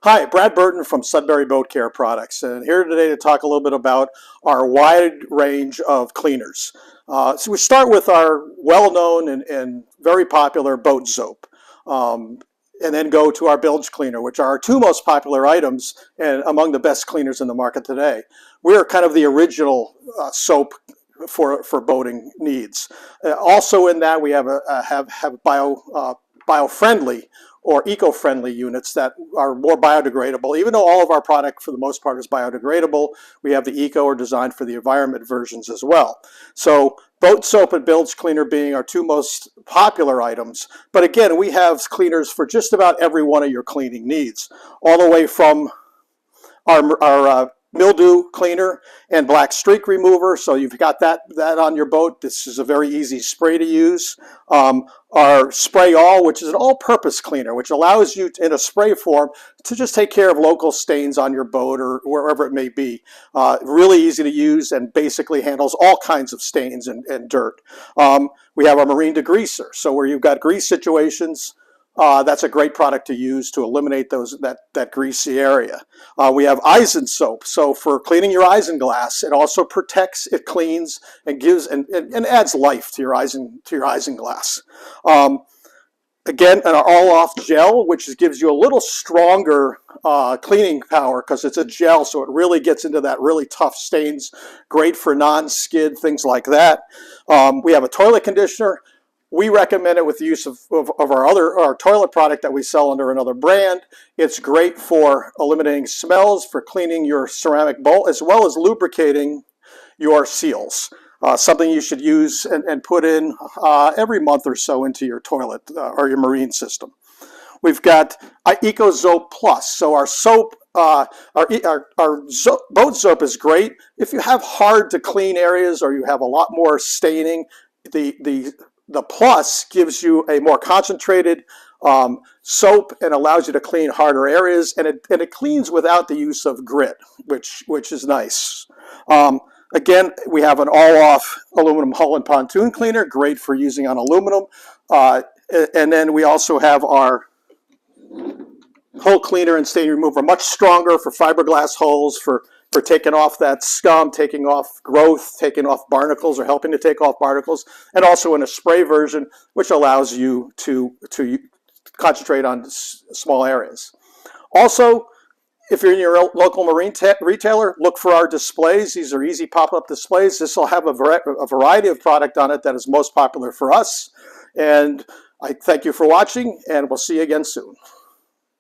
Hi, Brad Burton from Sudbury Boat Care products, and here today to talk a little bit about our wide range of cleaners. So we start with our well-known and very popular boat soap, um, and then go to our bilge cleaner, which are our two most popular items and among the best cleaners in the market today. We're kind of the original soap for boating needs. Also in that we have bio-friendly or eco-friendly units that are more biodegradable. Even though all of our product for the most part is biodegradable, we have the eco or designed for the environment versions as well. So boat soap and bilge cleaner being our two most popular items. But again, we have cleaners for just about every one of your cleaning needs, all the way from our mildew cleaner and black streak remover. So you've got that on your boat. This is a very easy spray to use. Our spray all, which is an all-purpose cleaner, which allows you in a spray form to just take care of local stains on your boat or wherever it may be. Really easy to use and basically handles all kinds of stains and dirt. We have our marine degreaser. So where you've got grease situations, that's a great product to use to eliminate that greasy area. We have Eisen soap. So for cleaning your isinglass, it also protects, it cleans, and gives and adds life to your isinglass. Again, an all-off gel, which gives you a little stronger cleaning power because it's a gel, so it really gets into that really tough stains. Great for non-skid, things like that. We have a toilet conditioner. We recommend it with the use of our toilet product that we sell under another brand. It's great for eliminating smells, for cleaning your ceramic bowl, as well as lubricating your seals. Something you should use and put in every month or so into your toilet or your marine system. We've got EcoSoap Plus. So our soap, boat soap is great if you have hard to clean areas or you have a lot more staining. The Plus gives you a more concentrated soap and allows you to clean harder areas, and it cleans without the use of grit, which is nice. Again, we have an all-off aluminum hull and pontoon cleaner, great for using on aluminum. And then we also have our hull cleaner and stain remover, much stronger for fiberglass hulls, for taking off that scum, taking off growth, taking off barnacles, or helping to take off barnacles, and also in a spray version, which allows you to concentrate on small areas. Also, if you're in your local marine retailer, look for our displays. These are easy pop-up displays. This will have a variety of product on it that is most popular for us. And I thank you for watching, and we'll see you again soon.